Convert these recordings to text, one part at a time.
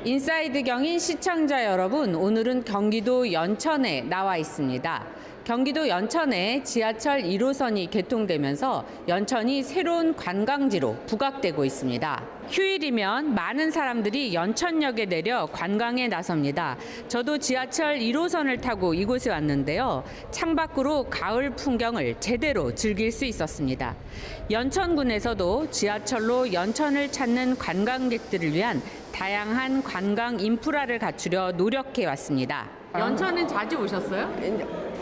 인사이드 경인 시청자 여러분, 오늘은 경기도 연천에 나와 있습니다. 경기도 연천에 지하철 1호선이 개통되면서 연천이 새로운 관광지로 부각되고 있습니다. 휴일이면 많은 사람들이 연천역에 내려 관광에 나섭니다. 저도 지하철 1호선을 타고 이곳에 왔는데요. 창밖으로 가을 풍경을 제대로 즐길 수 있었습니다. 연천군에서도 지하철로 연천을 찾는 관광객들을 위한 다양한 관광 인프라를 갖추려 노력해 왔습니다. 연천은 자주 오셨어요?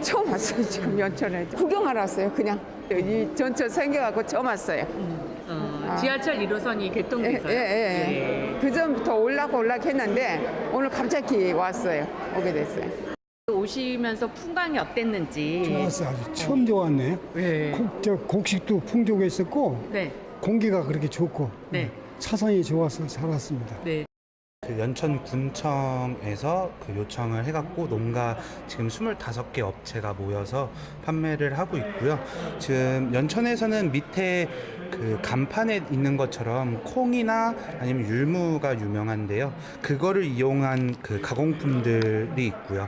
처음 왔어요. 지금 연천에 구경하러 왔어요. 그냥 이 전철 생겨갖고 처음 왔어요. 지하철 1호선이 개통돼서요? 예. 그 전부터 올라고 했는데 오늘 갑자기 왔어요. 오게 됐어요. 오시면서 풍광이 어땠는지. 좋았어요. 아주 처음 좋았네. 네. 곡식도 풍족했었고 네. 공기가 그렇게 좋고 네. 차선이 좋아서 잘 왔습니다. 네. 그 연천군청에서 그 요청을 해갖고 농가 지금 25개 업체가 모여서 판매를 하고 있고요. 지금 연천에서는 밑에 그 간판에 있는 것처럼 콩이나 아니면 율무가 유명한데요. 그거를 이용한 그 가공품들이 있고요.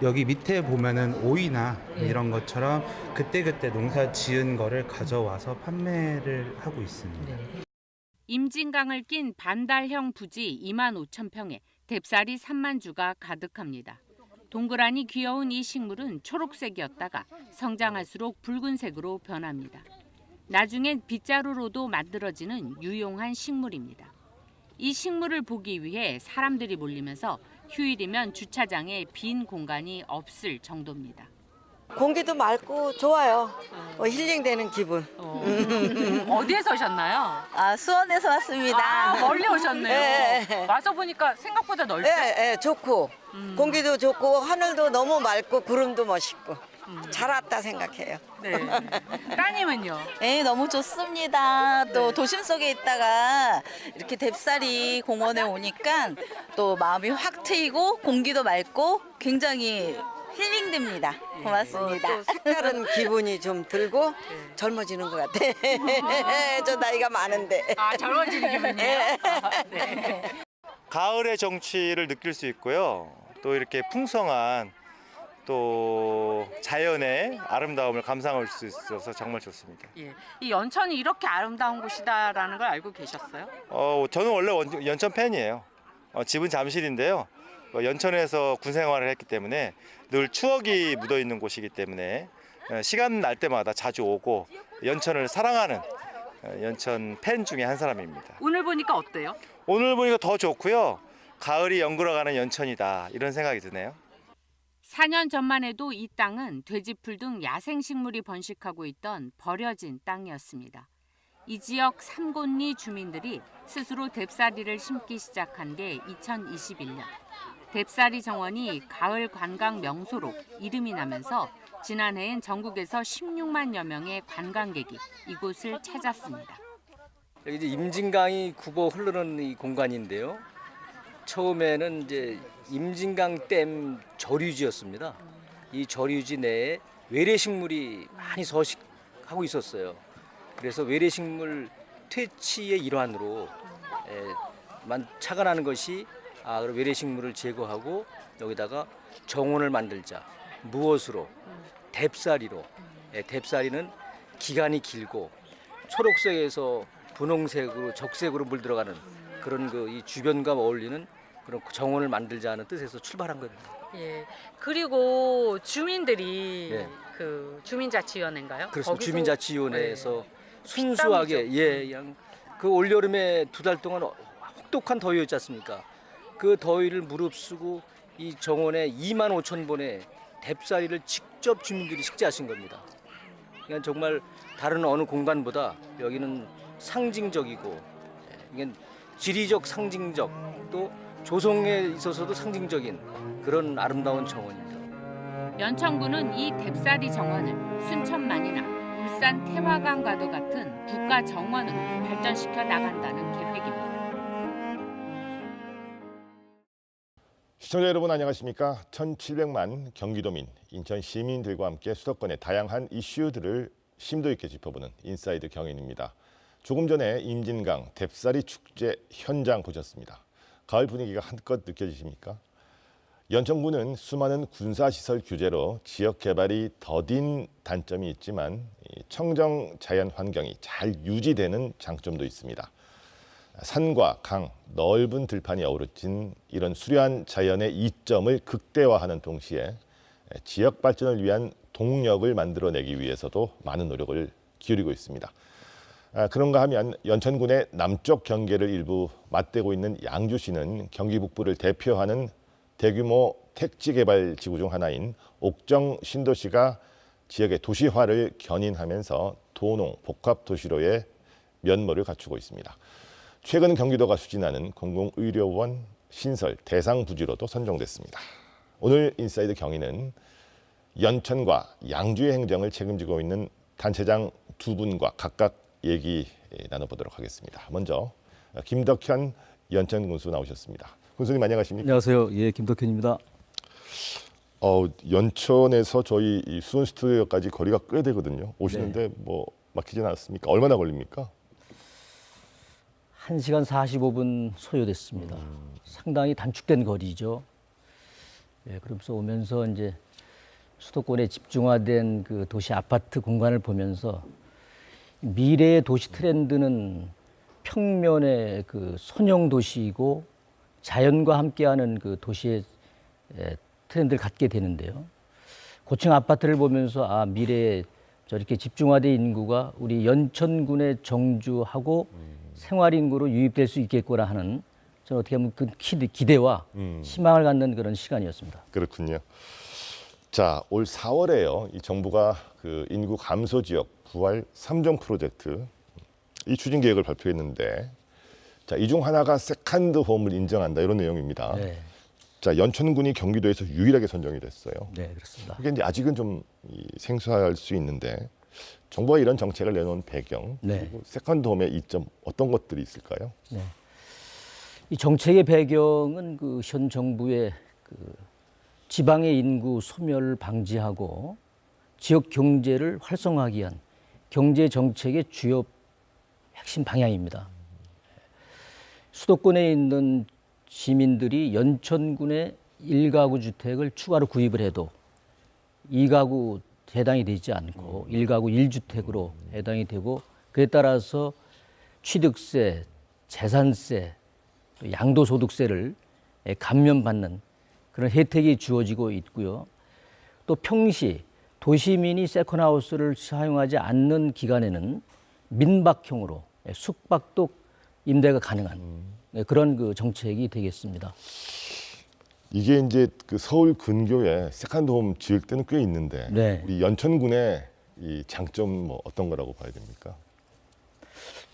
여기 밑에 보면은 오이나 이런 것처럼 그때그때 농사 지은 거를 가져와서 판매를 하고 있습니다. 임진강을 낀 반달형 부지 25,000평에 뎁쌀이 3만 주가 가득합니다. 동그라니 귀여운 이 식물은 초록색이었다가 성장할수록 붉은색으로 변합니다. 나중엔 빗자루로도 만들어지는 유용한 식물입니다. 이 식물을 보기 위해 사람들이 몰리면서 휴일이면 주차장에 빈 공간이 없을 정도입니다. 공기도 맑고 좋아요. 힐링되는 기분. 어디에서 오셨나요? 수원에서 왔습니다. 멀리 오셨네요. 네. 와서 보니까 생각보다 넓죠? 네, 좋고 공기도 좋고 하늘도 너무 맑고 구름도 멋있고 잘 왔다 생각해요. 네. 따님은요? 네, 너무 좋습니다. 또 도심 속에 있다가 이렇게 뎁쌀이 공원에 오니까 또 마음이 확 트이고 공기도 맑고 굉장히 힐링됩니다. 고맙습니다. 또 색다른 기분이 좀 들고 젊어지는 것 같아. 저 나이가 많은데. 젊어지는 기분이에요? 네. 가을의 정취를 느낄 수 있고요. 또 이렇게 풍성한 또 자연의 아름다움을 감상할 수 있어서 정말 좋습니다. 예. 이 연천이 이렇게 아름다운 곳이다라는 걸 알고 계셨어요? 저는 원래 연천 팬이에요. 집은 잠실인데요. 연천에서 군 생활을 했기 때문에 늘 추억이 묻어 있는 곳이기 때문에 시간 날 때마다 자주 오고 연천을 사랑하는 연천 팬 중에 한 사람입니다. 오늘 보니까 어때요? 오늘 보니까 더 좋고요. 가을이 연그러가는 연천이다 이런 생각이 드네요. 4년 전만 해도 이 땅은 돼지풀 등 야생식물이 번식하고 있던 버려진 땅이었습니다. 이 지역 삼곤리 주민들이 스스로 뎁쌀이를 심기 시작한 게 2021년. 뎁쌀이 정원이 가을 관광 명소로 이름이 나면서 지난해엔 전국에서 16만여 명의 관광객이 이곳을 찾았습니다. 여기 이제 임진강이 굽어 흐르는 이 공간인데요. 처음에는 이제 임진강 댐 저류지였습니다. 이 저류지 내에 외래식물이 많이 서식하고 있었어요. 그래서 외래식물 퇴치의 일환으로 착안하는 것이 그럼 외래식물을 제거하고 여기다가 정원을 만들자. 무엇으로? 뎁쌀이로. 뎁쌀이는 기간이 길고 초록색에서 분홍색으로 적색으로 물들어가는 그런 이 주변과 어울리는 그런 정원을 만들자는 뜻에서 출발한 거예요. 예. 그리고 주민들이 네. 그 주민자치위원회인가요? 그렇습니다. 주민자치위원회에서 순수하게 그냥 그 올여름에 2달 동안 혹독한 더위였지 않습니까? 그 더위를 무릅쓰고 이 정원에 25,000본의 뎁쌀이를 직접 주민들이 식재하신 겁니다. 그러니까 정말 다른 어느 공간보다 여기는 상징적이고 이게 지리적 상징적 또 조성에 있어서도 상징적인 그런 아름다운 정원입니다. 연천군은 이 뎁쌀이 정원을 순천만이나 울산 태화강과도 같은 국가 정원으로 발전시켜 나간다는 계획입니다. 시청자 여러분 안녕하십니까? 1700만 경기도민, 인천 시민들과 함께 수도권의 다양한 이슈들을 심도 있게 짚어보는 인사이드 경인입니다. 조금 전에 임진강 뎁사리 축제 현장 보셨습니다. 가을 분위기가 한껏 느껴지십니까? 연천군은 수많은 군사시설 규제로 지역 개발이 더딘 단점이 있지만 청정 자연 환경이 잘 유지되는 장점도 있습니다. 산과 강, 넓은 들판이 어우러진 이런 수려한 자연의 이점을 극대화하는 동시에 지역 발전을 위한 동력을 만들어내기 위해서도 많은 노력을 기울이고 있습니다. 그런가 하면 연천군의 남쪽 경계를 일부 맞대고 있는 양주시는 경기 북부를 대표하는 대규모 택지 개발 지구 중 하나인 옥정 신도시가 지역의 도시화를 견인하면서 도농 복합 도시로의 면모를 갖추고 있습니다. 최근 경기도가 추진하는 공공의료원 신설 대상 부지로도 선정됐습니다. 오늘 인사이드 경위는 연천과 양주의 행정을 책임지고 있는 단체장 두 분과 각각 얘기 나눠보도록 하겠습니다. 먼저 김덕현 연천 군수 나오셨습니다. 군수님 안녕하십니까? 안녕하세요. 예, 김덕현입니다. 연천에서 저희 이 수원 스튜디오까지 거리가 꽤 되거든요. 오시는데 네. 뭐 막히지는 않습니까? 얼마나 걸립니까? 1시간 45분 소요됐습니다. 상당히 단축된 거리죠. 예, 그러면서 오면서 이제 수도권에 집중화된 그 도시 아파트 공간을 보면서 미래의 도시 트렌드는 평면의 그 선형 도시이고 자연과 함께하는 그 도시의 트렌드를 갖게 되는데요. 고층 아파트를 보면서 미래에 저렇게 집중화된 인구가 우리 연천군에 정주하고 생활 인구로 유입될 수 있겠구나 하는 저는 어떻게 보면 그 기대와 희망을 갖는 그런 시간이었습니다. 그렇군요. 자, 올 4월에요. 이 정부가 그 인구 감소 지역 부활 3종 프로젝트 이 추진 계획을 발표했는데, 자, 이 중 하나가 세컨드 홈을 인정한다 이런 내용입니다. 네. 자, 연천군이 경기도에서 유일하게 선정이 됐어요. 네, 그렇습니다. 그게 이제 아직은 좀 생소할 수 있는데 정부가 이런 정책을 내놓은 배경, 네. 그리고 세컨드 홈의 이점 어떤 것들이 있을까요? 네. 이 정책의 배경은 그 현 정부의 그 지방의 인구 소멸을 방지하고 지역 경제를 활성화하기 위한 경제 정책의 주요 핵심 방향입니다. 수도권에 있는 시민들이 연천군의 1가구 주택을 추가로 구입을 해도 2가구 해당이 되지 않고 1가구 1주택으로 해당이 되고, 그에 따라서 취득세, 재산세, 또 양도소득세를 감면받는 그런 혜택이 주어지고 있고요. 또 평시 도시민이 세컨하우스를 사용하지 않는 기간에는 민박형으로 숙박도 임대가 가능한 그런 그 정책이 되겠습니다. 이게 이제 그 서울 근교에 세컨드홈 지을 때는 꽤 있는데, 네. 우리 연천군의 이 장점 뭐 어떤 거라고 봐야 됩니까?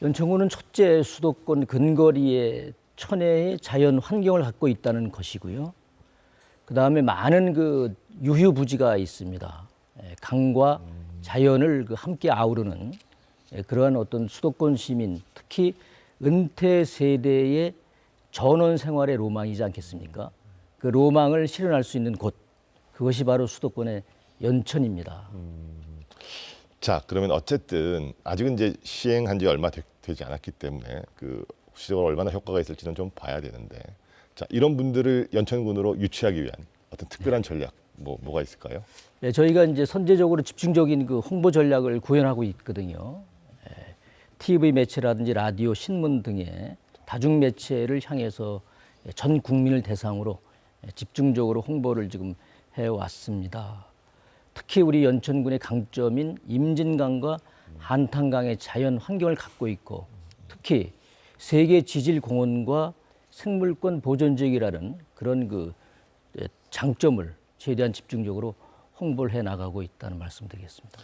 연천군은 첫째 수도권 근거리에 천혜의 자연 환경을 갖고 있다는 것이고요. 그 다음에 많은 그 유휴 부지가 있습니다. 강과 자연을 그 함께 아우르는 그러한 어떤 수도권 시민, 특히 은퇴 세대의 전원 생활의 로망이지 않겠습니까? 그 로망을 실현할 수 있는 곳, 그것이 바로 수도권의 연천입니다. 자, 그러면 어쨌든 아직은 이제 시행한 지 얼마 되지 않았기 때문에 그 시적으로 얼마나 효과가 있을지는 좀 봐야 되는데, 자, 이런 분들을 연천군으로 유치하기 위한 어떤 특별한 전략 뭐가 있을까요? 네, 저희가 이제 선제적으로 집중적인 그 홍보 전략을 구현하고 있거든요. TV 매체라든지 라디오, 신문 등의 다중 매체를 향해서 전 국민을 대상으로 집중적으로 홍보를 지금 해왔습니다. 특히 우리 연천군의 강점인 임진강과 한탄강의 자연 환경을 갖고 있고, 특히 세계 지질 공원과 생물권 보존 지역이라는 그런 그 장점을 최대한 집중적으로 홍보를 해 나가고 있다는 말씀드리겠습니다.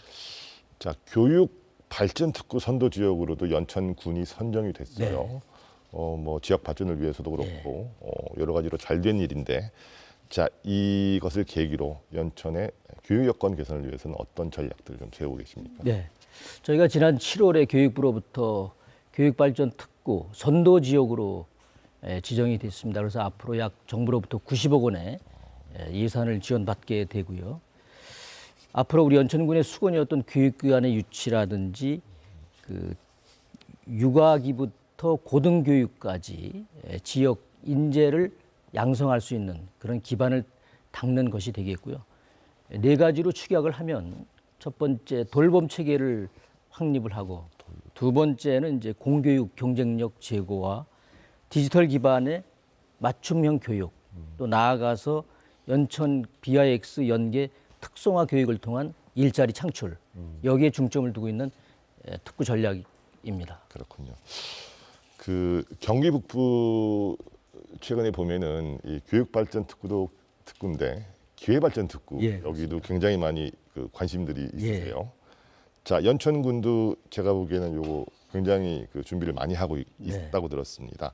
자, 교육 발전 특구 선도 지역으로도 연천군이 선정이 됐어요. 네. 뭐 지역 발전을 위해서도 그렇고 여러 가지로 잘 된 일인데, 자, 이것을 계기로 연천의 교육 여건 개선을 위해서는 어떤 전략들을 좀 세우고 계십니까? 네, 저희가 지난 7월에 교육부로부터 교육 발전 특구 선도 지역으로 지정이 됐습니다. 그래서 앞으로 약 정부로부터 90억 원의 예산을 지원받게 되고요. 앞으로 우리 연천군의 수건이었던 교육기관의 유치라든지 그 육아기부터 고등교육까지 지역 인재를 양성할 수 있는 그런 기반을 닦는 것이 되겠고요. 네 가지로 축약을 하면 첫 번째 돌봄 체계를 확립을 하고 두 번째는 이제 공교육 경쟁력 제고와 디지털 기반의 맞춤형 교육 또 나아가서 연천 BIX 연계 특성화 교육을 통한 일자리 창출 여기에 중점을 두고 있는 특구 전략입니다. 그렇군요. 그 경기 북부 최근에 보면은 이 교육발전 특구도 특구인데 기회발전 특구 예, 여기도 굉장히 많이 그 관심들이 있으세요. 자, 연천군도 제가 보기에는 요거 굉장히 그 준비를 많이 하고 있다고 들었습니다.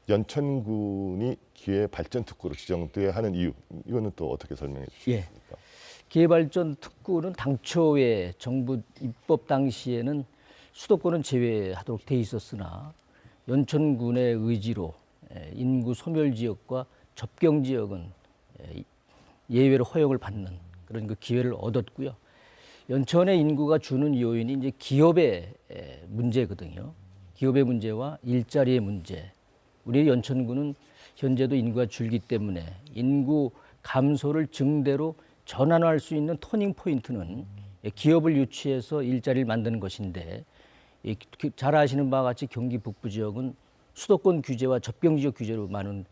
연천군이 기회발전 특구로 지정돼야 하는 이유 이거는 또 어떻게 설명해 주시겠습니까? 기회발전 특구는 당초에 정부 입법 당시에는 수도권은 제외하도록 돼 있었으나 연천군의 의지로 인구 소멸 지역과 접경 지역은 예외로 허용을 받는 그런 그 기회를 얻었고요. 연천의 인구가 주는 요인이 이제 기업의 문제거든요. 기업의 문제와 일자리의 문제. 우리 연천군은 현재도 인구가 줄기 때문에 인구 감소를 증대로 전환할 수 있는 터닝 포인트는 기업을 유치해서 일자리를 만드는 것인데 잘 아시는 바와 같이 경기 북부 지역은 수도권 규제와 접경 지역 규제로 많은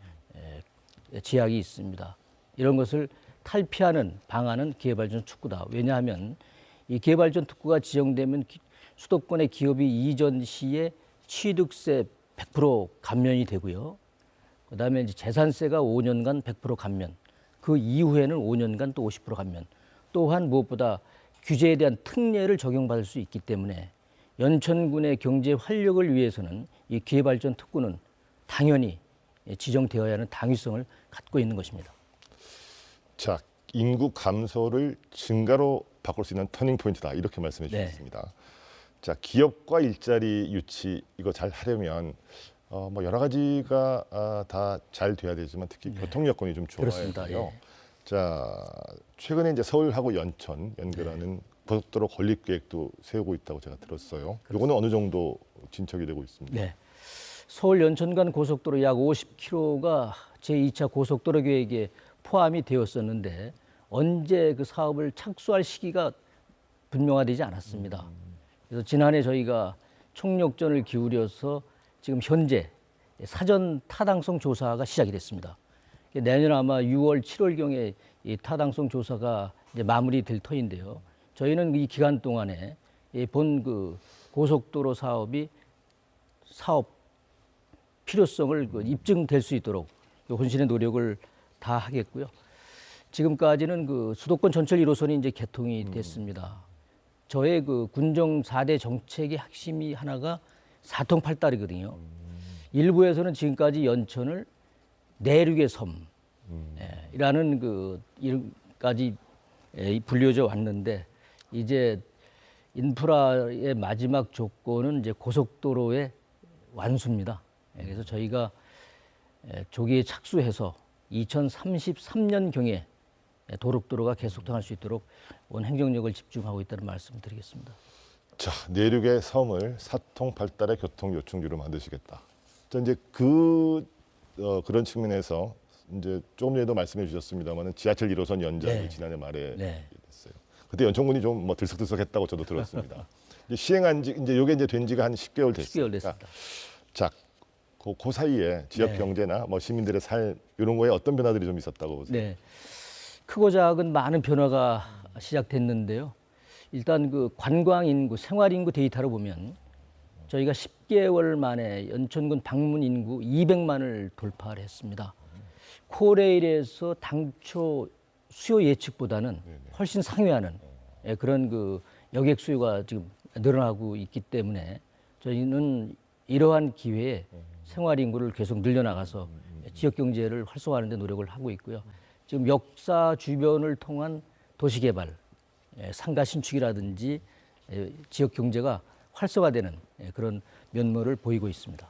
제약이 있습니다. 이런 것을 탈피하는 방안은 기회발전 특구다. 왜냐하면 이 기회발전 특구가 지정되면 수도권의 기업이 이전 시에 취득세 100% 감면이 되고요. 그다음에 이제 재산세가 5년간 100% 감면. 그 이후에는 5년간 또 50% 감면. 또한 무엇보다 규제에 대한 특례를 적용받을 수 있기 때문에 연천군의 경제 활력을 위해서는 이 기회발전 특구는 당연히 지정되어야 하는 당위성을 갖고 있는 것입니다. 자, 인구 감소를 증가로 바꿀 수 있는 터닝 포인트다 이렇게 말씀해 주셨습니다. 자, 기업과 일자리 유치 이거 잘 하려면 뭐 여러 가지가 다 잘 돼야 되지만 특히 교통 여건이 좀 좋아야 그렇습니다. 돼요. 자, 최근에 이제 서울하고 연천 연결하는 고속도로 건립 계획도 세우고 있다고 제가 들었어요. 이거는 어느 정도 진척이 되고 있습니다. 네. 서울 연천 간 고속도로 약 50km가 제2차 고속도로 계획에 포함이 되었었는데 언제 그 사업을 착수할 시기가 분명화되지 않았습니다. 그래서 지난해 저희가 총력전을 기울여서 지금 현재 사전 타당성 조사가 시작이 됐습니다. 내년 아마 6월, 7월경에 이 타당성 조사가 이제 마무리될 터인데요. 저희는 이 기간 동안에 본 그 고속도로 사업이 사업 필요성을 입증될 수 있도록 혼신의 노력을 다 하겠고요. 지금까지는 그 수도권 전철 1호선이 이제 개통이 됐습니다. 저의 그 군정 4대 정책의 핵심이 하나가 사통팔달이거든요. 일부에서는 지금까지 연천을 내륙의 섬이라는 그 이름까지 불려져 왔는데 이제 인프라의 마지막 조건은 이제 고속도로의 완수입니다. 그래서 저희가 조기에 착수해서 2033년경에 도로가 계속 통할 수 있도록 온 행정력을 집중하고 있다는 말씀을 드리겠습니다. 자, 내륙의 섬을 사통팔달의 교통 요충지로 만드시겠다. 자, 이제 그런 측면에서 이제 조금 전에도 말씀해 주셨습니다만은 지하철 1호선 연장이 지난해 말에 됐어요. 그때 연천군이 좀 뭐 들썩들썩했다고 저도 들었습니다. 이제 시행한 지 이제 요게 이제 된 지가 한 10개월 됐습니다. 10개월 됐습니다. 자, 그 사이에 지역 경제나 뭐 시민들의 삶 이런 거에 어떤 변화들이 좀 있었다고 보세요? 네, 크고 작은 많은 변화가 시작됐는데요. 일단 그 관광 인구, 생활 인구 데이터로 보면 저희가 10개월 만에 연천군 방문 인구 200만을 돌파를 했습니다. 코레일에서 당초 수요 예측보다는 훨씬 상회하는 그런 그 여객 수요가 지금 늘어나고 있기 때문에 저희는 이러한 기회에 생활 인구를 계속 늘려나가서 지역 경제를 활성화하는 데 노력을 하고 있고요. 지금 역사 주변을 통한 도시 개발, 상가 신축이라든지 지역 경제가 활성화되는 그런 면모를 보이고 있습니다.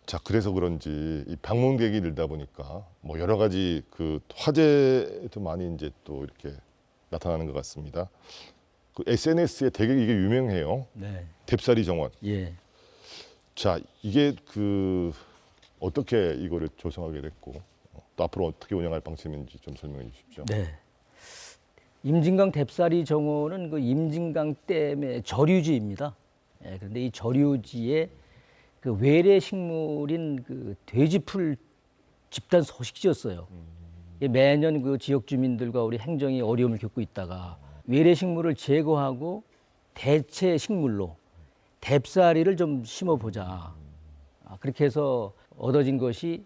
자, 그래서 그런지 이 방문객이 늘다 보니까 뭐 여러 가지 그 화제도 많이 이제 또 이렇게 나타나는 것 같습니다. 그 SNS에 되게 이게 유명해요. 네. 뎁사리 정원. 예. 자, 이게 어떻게 이거를 조성하게 됐고 또 앞으로 어떻게 운영할 방침인지 좀 설명해 주십시오. 네. 임진강 뎁사리 정원은 그 임진강 댐의 저류지입니다. 예, 그런데 이 저류지에 그 외래 식물인 그 돼지풀 집단 서식지였어요. 매년 그 지역 주민들과 우리 행정이 어려움을 겪고 있다가 외래 식물을 제거하고 대체 식물로 뎁사리를 좀 심어보자. 그렇게 해서 얻어진 것이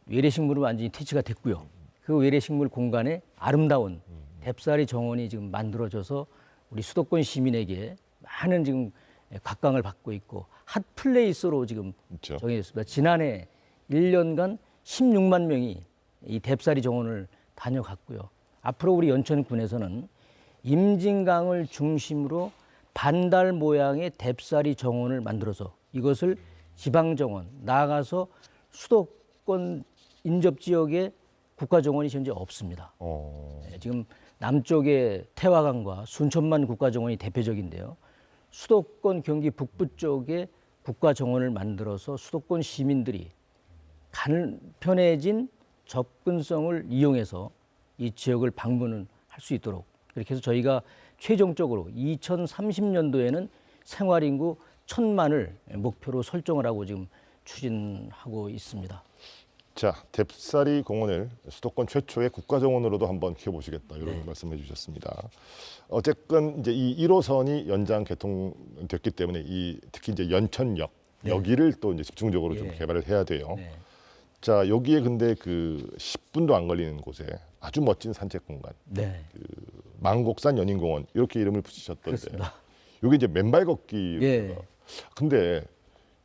외래 식물은 완전히 퇴치가 됐고요. 그 외래 식물 공간에 아름다운 뎁사리 정원이 지금 만들어져서 우리 수도권 시민에게 많은 지금 각광을 받고 있고 핫 플레이스로 지금 그렇죠. 정해졌습니다. 지난해 1년간 16만 명이 이 뎁사리 정원을 다녀갔고요. 앞으로 우리 연천군에서는 임진강을 중심으로 반달 모양의 뎁사리 정원을 만들어서 이것을 지방정원, 나아가서 수도권 인접 지역에 국가정원이 현재 없습니다. 네, 지금 남쪽에 태화강과 순천만 국가정원이 대표적인데요. 수도권 경기 북부 쪽에 국가정원을 만들어서 수도권 시민들이 간편해진 접근성을 이용해서 이 지역을 방문을 할 수 있도록 그렇게 해서 저희가 최종적으로 2030년도에는 생활인구 1,000만을 목표로 설정을 하고 지금 추진하고 있습니다. 자, 뎁사리 공원을 수도권 최초의 국가정원으로도 한번 키워보시겠다 이런 네. 말씀해 주셨습니다. 어쨌건 이제 이 1호선이 연장 개통됐기 때문에 특히 이제 연천역 네. 여기를 또 이제 집중적으로 좀 예. 개발을 해야 돼요. 네. 자, 여기에 근데 10분도 안 걸리는 곳에 아주 멋진 산책 공간, 네. 망곡산 연인공원 이렇게 이름을 붙이셨던데, 그렇습니다. 여기 이제 맨발 걷기. 예. 근데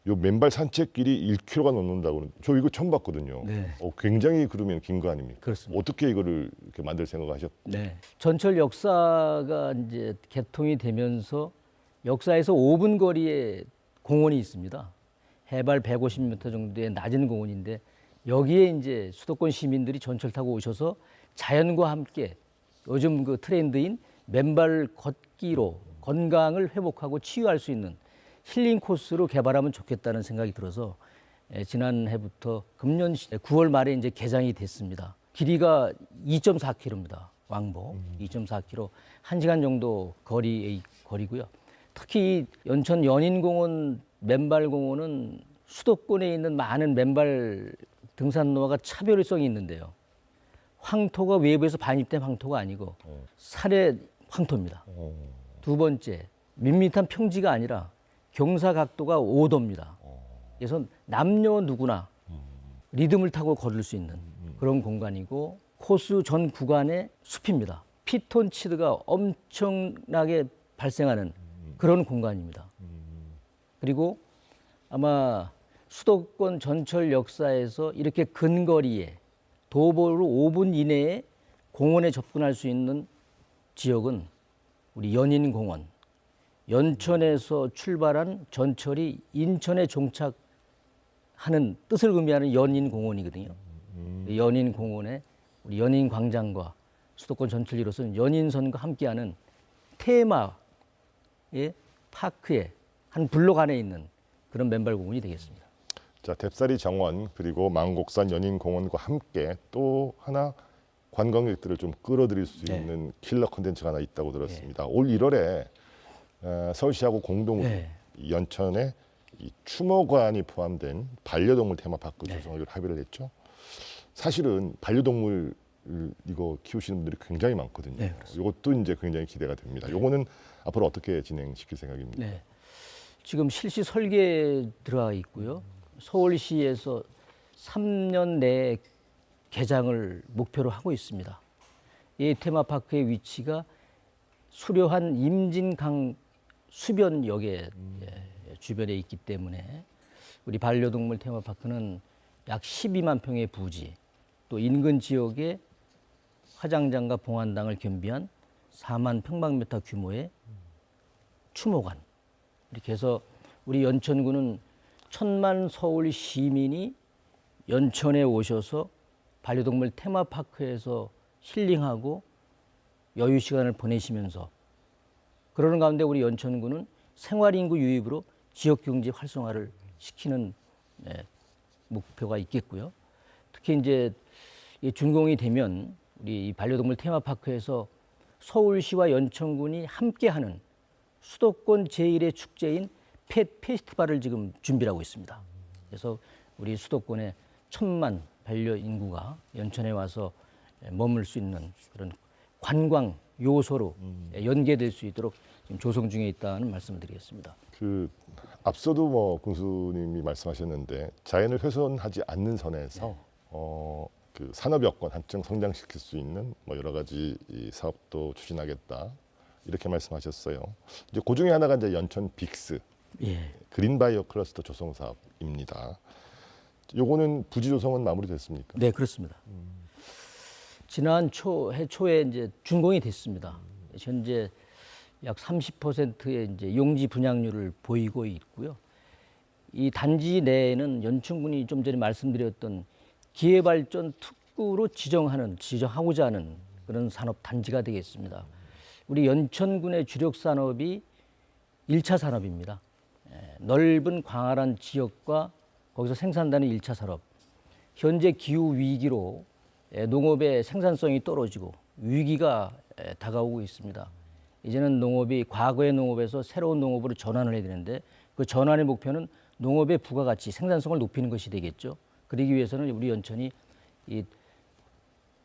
요 맨발 산책길이 1km가 넘는다고 저 이거 처음 봤거든요. 네. 굉장히 그러면 긴 거 아닙니까? 그렇습니다. 어떻게 이거를 이렇게 만들 생각하셨? 네. 전철 역사가 이제 개통이 되면서 역사에서 5분 거리에 공원이 있습니다. 해발 150m 정도의 낮은 공원인데 여기에 이제 수도권 시민들이 전철 타고 오셔서 자연과 함께 요즘 그 트렌드인 맨발 걷기로 건강을 회복하고 치유할 수 있는 힐링 코스로 개발하면 좋겠다는 생각이 들어서 지난해부터 금년 9월 말에 이제 개장이 됐습니다. 길이가 2.4km입니다. 왕복 2.4km, 1시간 정도 거리고요. 특히 연천 연인공원 맨발공원은 수도권에 있는 많은 맨발 등산로가 차별성이 있는데요. 황토가 외부에서 반입된 황토가 아니고 살의 황토입니다. 두 번째, 밋밋한 평지가 아니라 경사 각도가 5도입니다. 그래서 남녀 누구나 리듬을 타고 걸을 수 있는 그런 공간이고 코스 전 구간에 숲입니다. 피톤치드가 엄청나게 발생하는 그런 공간입니다. 그리고 아마 수도권 전철 역사에서 이렇게 근거리에 도보로 5분 이내에 공원에 접근할 수 있는 지역은 우리 연인공원, 연천에서 출발한 전철이 인천에 종착하는 뜻을 의미하는 연인공원이거든요. 연인공원에 우리 연인광장과 수도권 전철 1호선 연인선과 함께하는 테마의 파크의 한 블록 안에 있는 그런 맨발공원이 되겠습니다. 자, 뎁사리 정원 그리고 망곡산 연인공원과 함께 또 하나 관광객들을 좀 끌어들일 수 네. 있는 킬러 콘텐츠가 하나 있다고 들었습니다. 올 1월에 서울시하고 공동으로 네. 이 연천에 이 추모관이 포함된 반려동물 테마파크 네. 조성하기로 합의를 했죠. 사실은 반려동물 이거 키우시는 분들이 굉장히 많거든요. 네, 이것도 이제 굉장히 기대가 됩니다. 요거는 앞으로 어떻게 진행시킬 생각입니까? 네. 지금 실시 설계에 들어가 있고요. 서울시에서 3년 내에 개장을 목표로 하고 있습니다. 이 테마파크의 위치가 수려한 임진강 수변역에 주변에 있기 때문에 우리 반려동물 테마파크는 약 12만 평의 부지, 또 인근 지역에 화장장과 봉안당을 겸비한 4만 평방미터 규모의 추모관. 이렇게 해서 우리 연천구는 1,000만 서울 시민이 연천에 오셔서 반려동물 테마파크에서 힐링하고 여유 시간을 보내시면서 그러는 가운데 우리 연천구는 생활인구 유입으로 지역경제 활성화를 시키는 목표가 있겠고요. 특히 이제 이 준공이 되면 우리 이 반려동물 테마파크에서 서울시와 연천군이 함께하는 수도권 제1의 축제인 펫 페스티벌을 지금 준비를 하고 있습니다. 그래서 우리 수도권의 1,000만 반려 인구가 연천에 와서 머물 수 있는 그런 관광 요소로 연계될 수 있도록 지금 조성 중에 있다는 말씀을 드리겠습니다. 그 앞서도 뭐 군수님이 말씀하셨는데 자연을 훼손하지 않는 선에서 그 산업 여건 한층 성장시킬 수 있는 뭐 여러 가지 이 사업도 추진하겠다 이렇게 말씀하셨어요. 이제 그 중에 하나가 이제 연천 빅스 예. 그린바이오 클러스터 조성 사업입니다. 요거는 부지 조성은 마무리됐습니까? 네, 그렇습니다. 지난 해 초에 이제 준공이 됐습니다. 현재 약 30%의 이제 용지 분양률을 보이고 있고요. 이 단지 내에는 연천군이 좀 전에 말씀드렸던 기회발전 특구로 지정하고자 하는 그런 산업 단지가 되겠습니다. 우리 연천군의 주력 산업이 1차 산업입니다. 넓은 광활한 지역과 거기서 생산되는 1차 산업. 현재 기후 위기로 농업의 생산성이 떨어지고 위기가 다가오고 있습니다. 이제는 농업이 과거의 농업에서 새로운 농업으로 전환을 해야 되는데 그 전환의 목표는 농업의 부가가치, 생산성을 높이는 것이 되겠죠. 그러기 위해서는 우리 연천이 이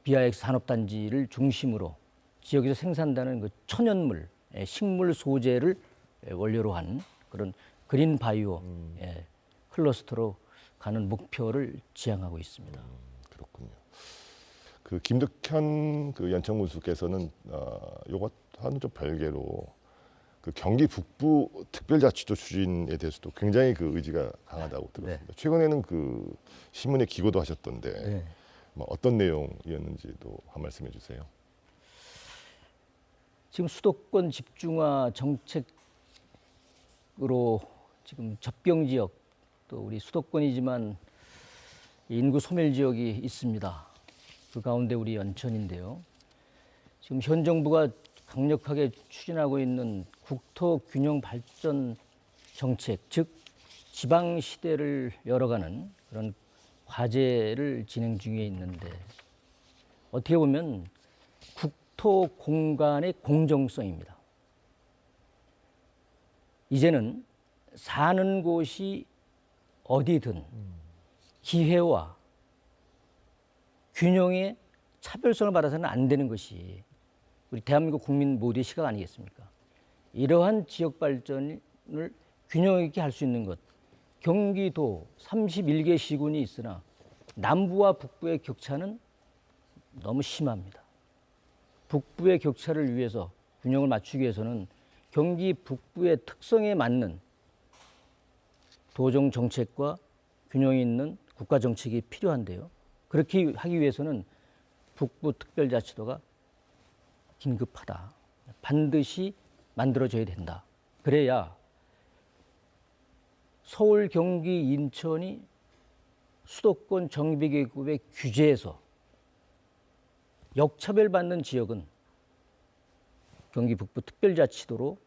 BIX 산업단지를 중심으로 지역에서 생산되는 그 천연물, 식물 소재를 원료로 한 그런 그린 바이오 클러스터로 가는 목표를 지향하고 있습니다. 그렇군요. 그 김덕현 그 연천군수께서는 요것과는 좀 별개로 그 경기 북부 특별자치도 추진에 대해서도 굉장히 그 의지가 강하다고 들었습니다. 네. 최근에는 그 신문에 기고도 하셨던데 네. 뭐 어떤 내용이었는지도 한 말씀해 주세요. 지금 수도권 집중화 정책으로 지금 접경 지역 또 우리 수도권이지만 인구 소멸 지역이 있습니다. 그 가운데 우리 연천인데요. 지금 현 정부가 강력하게 추진하고 있는 국토 균형 발전 정책, 즉 지방 시대를 열어가는 그런 과제를 진행 중에 있는데 어떻게 보면 국토 공간의 공정성입니다. 이제는 사는 곳이 어디든 기회와 균형의 차별성을 받아서는 안 되는 것이 우리 대한민국 국민 모두의 시각 아니겠습니까? 이러한 지역 발전을 균형 있게 할 수 있는 것. 경기도 31개 시군이 있으나 남부와 북부의 격차는 너무 심합니다. 북부의 격차를 위해서 균형을 맞추기 위해서는 경기 북부의 특성에 맞는 도정 정책과 균형 있는 국가 정책이 필요한데요. 그렇게 하기 위해서는 북부 특별자치도가 긴급하다. 반드시 만들어져야 된다. 그래야 서울, 경기, 인천이 수도권 정비계급의 규제에서 역차별받는 지역은 경기 북부 특별자치도로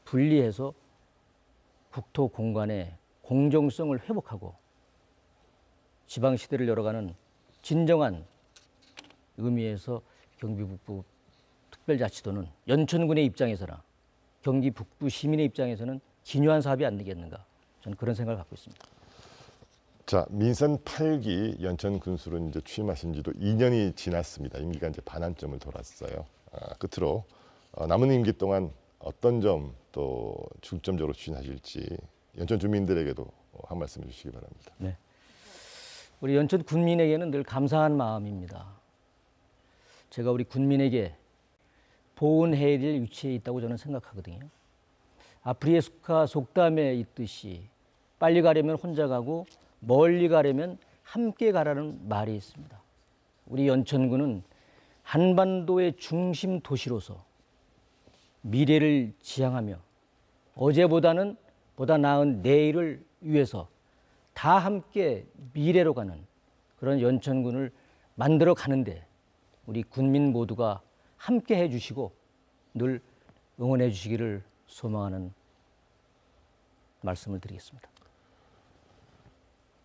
분리해서 국토 공간의 공정성을 회복하고 지방시대를 열어가는 진정한 의미에서 경기 북부 특별자치도는 연천군의 입장에서나 경기 북부 시민의 입장에서는 기묘한 사업이 안 되겠는가, 저는 그런 생각을 갖고 있습니다. 자, 민선 8기 연천 군수로 이제 취임하신 지도 2년이 지났습니다. 임기가 이제 반환점을 돌았어요. 끝으로 남은 임기 동안 어떤 점 또 중점적으로 추진하실지 연천 주민들에게도 한 말씀 해주시기 바랍니다. 네. 우리 연천 군민에게는 늘 감사한 마음입니다. 제가 우리 군민에게 보은해야 될 위치에 있다고 저는 생각하거든요. 아프리카 속담에 있듯이 빨리 가려면 혼자 가고 멀리 가려면 함께 가라는 말이 있습니다. 우리 연천군은 한반도의 중심 도시로서 미래를 지향하며 어제보다는 보다 나은 내일을 위해서 다 함께 미래로 가는 그런 연천군을 만들어 가는데 우리 군민 모두가 함께 해주시고 늘 응원해 주시기를 소망하는 말씀을 드리겠습니다.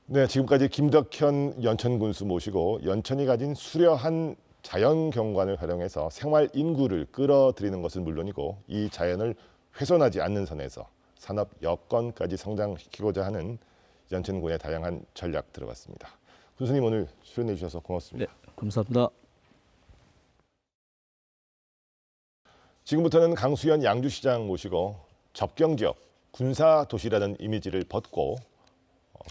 네, 지금까지 김덕현 연천군수 모시고 연천이 가진 수려한 자연 경관을 활용해서 생활 인구를 끌어들이는 것은 물론이고 이 자연을 훼손하지 않는 선에서 산업 여건까지 성장시키고자 하는 연천군의 다양한 전략 들어봤습니다. 군수님 오늘 출연해 주셔서 고맙습니다. 네, 감사합니다. 지금부터는 강수현 양주시장 모시고 접경지역 군사도시라는 이미지를 벗고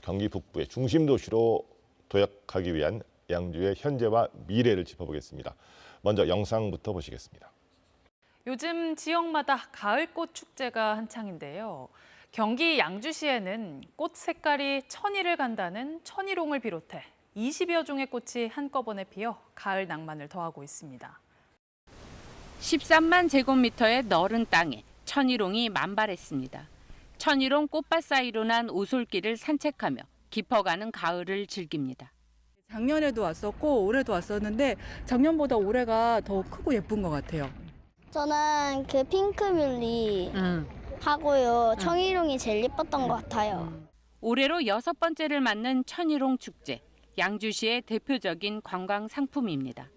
경기 북부의 중심 도시로 도약하기 위한 양주의 현재와 미래를 짚어보겠습니다. 먼저 영상부터 보시겠습니다. 요즘 지역마다 가을꽃 축제가 한창인데요. 경기 양주시에는 꽃 색깔이 천일을 간다는 천일홍을 비롯해 20여 종의 꽃이 한꺼번에 피어 가을 낭만을 더하고 있습니다. 13만 제곱미터의 넓은 땅에 천일홍이 만발했습니다. 천일홍 꽃밭 사이로 난 오솔길을 산책하며 깊어가는 가을을 즐깁니다. 작년에도 왔었고 올해도 왔었는데 작년보다 올해가 더 크고 예쁜 것 같아요. 저는 그 핑크뮬리 하고요. 천일홍이 제일 예뻤던 것 같아요. 올해로 6번째를 맞는 천일홍 축제, 양주시의 대표적인 관광 상품입니다.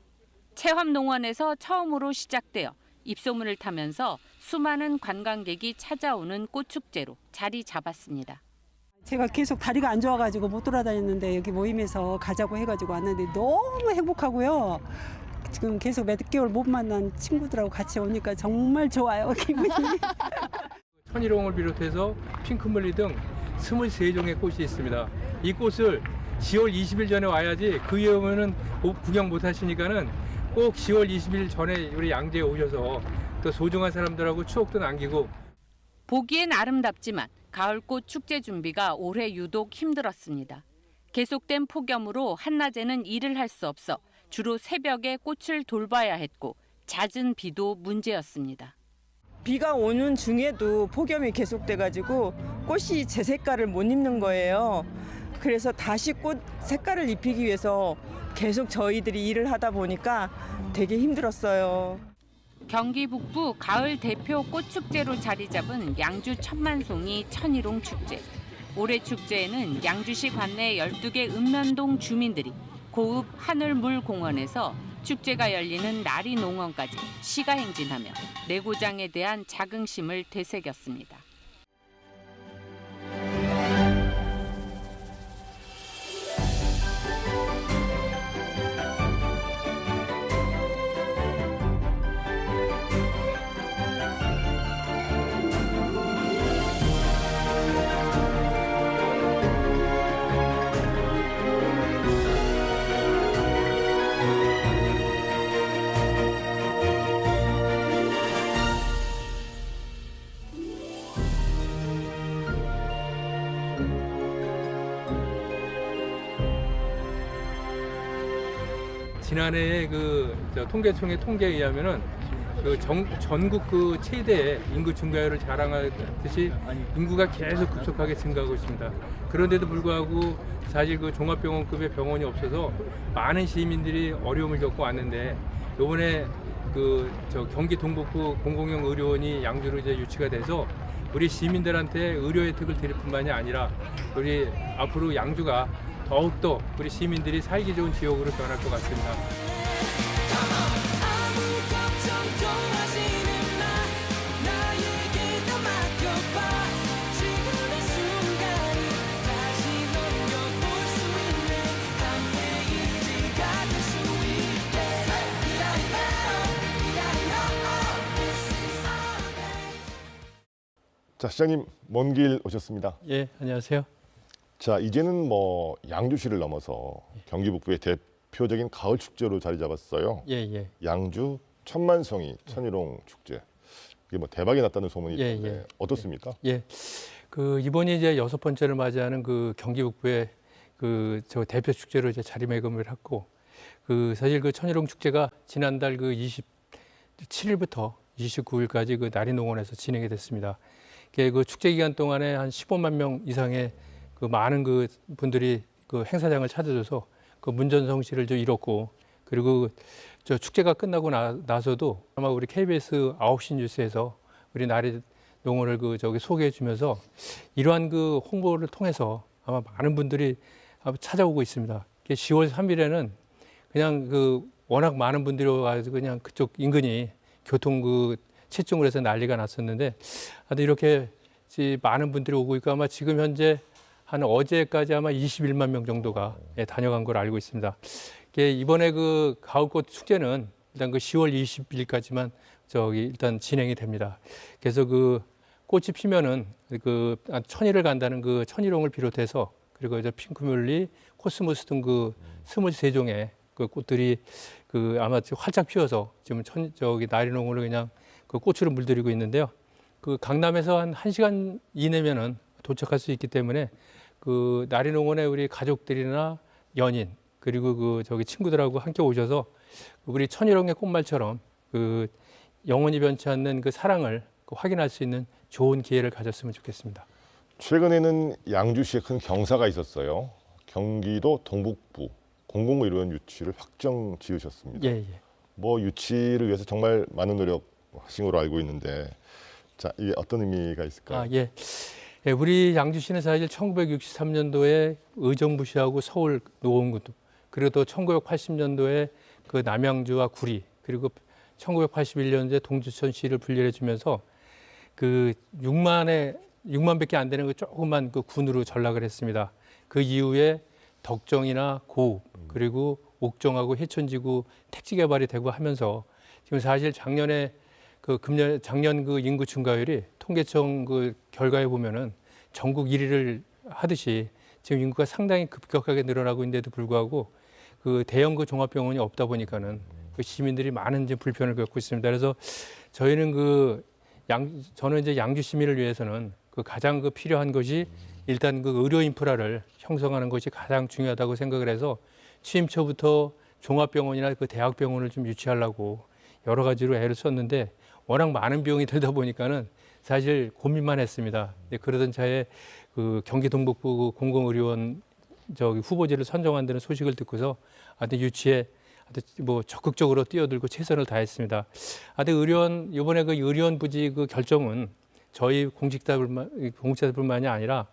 체험농원에서 처음으로 시작되어 입소문을 타면서 수많은 관광객이 찾아오는 꽃축제로 자리 잡았습니다. 제가 계속 다리가 안 좋아가지고 못 돌아다녔는데 여기 모임에서 가자고 해가지고 왔는데 너무 행복하고요. 지금 계속 몇 개월 못 만난 친구들하고 같이 오니까 정말 좋아요, 기분이. 천일홍을 비롯해서 핑크뮬리 등 23종의 꽃이 있습니다. 이 꽃을 10월 20일 전에 와야지 그 이후에 오면은 구경 못 하시니까는 꼭 10월 20일 전에 우리 양주에 오셔서 또 소중한 사람들하고 추억도 남기고. 보기엔 아름답지만 가을꽃 축제 준비가 올해 유독 힘들었습니다. 계속된 폭염으로 한낮에는 일을 할 수 없어 주로 새벽에 꽃을 돌봐야 했고 잦은 비도 문제였습니다. 비가 오는 중에도 폭염이 계속돼가지고 꽃이 제 색깔을 못 입는 거예요. 그래서 다시 꽃 색깔을 입히기 위해서 계속 저희들이 일을 하다 보니까 되게 힘들었어요. 경기 북부 가을 대표 꽃축제로 자리 잡은 양주 천만송이 천일홍 축제. 올해 축제에는 양주시 관내 12개 읍면동 주민들이 고읍 하늘물공원에서 축제가 열리는 나리 농원까지 시가행진하며 내고장에 대한 자긍심을 되새겼습니다. 지난해에 통계청의 통계에 의하면은 전국 최대 인구 증가율을 자랑하듯이 인구가 계속 급속하게 증가하고 있습니다. 그런데도 불구하고 사실 종합병원급의 병원이 없어서 많은 시민들이 어려움을 겪고 왔는데 이번에 경기 동북부 공공형 의료원이 양주로 이제 유치가 돼서 우리 시민들한테 의료 혜택을 드릴 뿐만이 아니라 우리 앞으로 양주가 더욱더 우리 시민들이 살기 좋은 지역으로 변할 것 같습니다. 자, 시장님 먼 길 오셨습니다. 예, 안녕하세요. 자, 이제는 양주시를 넘어서 경기 북부의 대표적인 가을 축제로 자리 잡았어요. 예. 양주 천만송이 천일홍 축제. 이게 대박이 났다는 소문이 있는데 어떻습니까? 예. 이번이 이제 6번째를 맞이하는 경기 북부의 대표 축제로 이제 자리매김을 했고 사실 천일홍 축제가 지난달 27일부터 29일까지 나리농원에서 진행이 됐습니다. 축제 기간 동안에 한 15만 명 이상의 많은 분들이 행사장을 찾아줘서 문전성시를 이뤘고, 그리고 축제가 끝나고 나서도 아마 우리 KBS 9시 뉴스에서 우리 나리 농원을 소개해 주면서 이러한 홍보를 통해서 아마 많은 분들이 찾아오고 있습니다. 10월 3일에는 그냥 워낙 많은 분들이 와가지고 그냥 그쪽 인근이 교통 치중을 해서 난리가 났었는데 하여튼 이렇게 많은 분들이 오고 있고 아마 지금 현재 한 어제까지 아마 21만 명 정도가 다녀간 걸 알고 있습니다. 이번에 가을꽃 축제는 일단 10월 20일까지만 일단 진행이 됩니다. 그래서 꽃이 피면은 천일을 간다는 천일홍을 비롯해서 그리고 핑크뮬리, 코스모스 등 23종의 꽃들이 아마 활짝 피어서 지금 나리농으로 그냥 꽃으로 물들이고 있는데요. 강남에서 한 1시간 이내면은 도착할 수 있기 때문에 나리농원에 우리 가족들이나 연인 그리고 친구들하고 함께 오셔서 우리 천일홍의 꽃말처럼 영원히 변치 않는 사랑을 확인할 수 있는 좋은 기회를 가졌으면 좋겠습니다. 최근에는 양주시에 큰 경사가 있었어요. 경기도 동북부 공공의료원 유치를 확정 지으셨습니다. 예. 뭐 유치를 위해서 정말 많은 노력하신 걸로 알고 있는데, 자 이게 어떤 의미가 있을까요? 예, 우리 양주시는 사실 1963년도에 의정부시하고 서울 노원구도 그리고 또 1980년도에 남양주와 구리 그리고 1981년도에 동두천시를 분리해 주면서 6만밖에 안 되는 조그만 군으로 전락을 했습니다. 그 이후에 덕정이나 고읍 그리고 옥정하고 해천지구 택지 개발이 되고 하면서 지금 사실 작년 인구 증가율이 통계청 결과에 보면은 전국 1위를 하듯이 지금 인구가 상당히 급격하게 늘어나고 있는데도 불구하고 대형 종합병원이 없다 보니까는 시민들이 많은 불편을 겪고 있습니다. 그래서 저희는 저는 이제 양주 시민을 위해서는 가장 필요한 것이 일단 의료 인프라를 형성하는 것이 가장 중요하다고 생각을 해서 취임 초부터 종합병원이나 대학병원을 좀 유치하려고 여러 가지로 애를 썼는데 워낙 많은 비용이 들다 보니까는 사실 고민만 했습니다. 그러던 차에 경기 동북부 공공의료원 후보지를 선정한다는 소식을 듣고서 하여튼 유치에 뭐 적극적으로 뛰어들고 최선을 다했습니다. 하여튼 이번에 의료원 부지 결정은 저희 공직자들뿐만이 아니라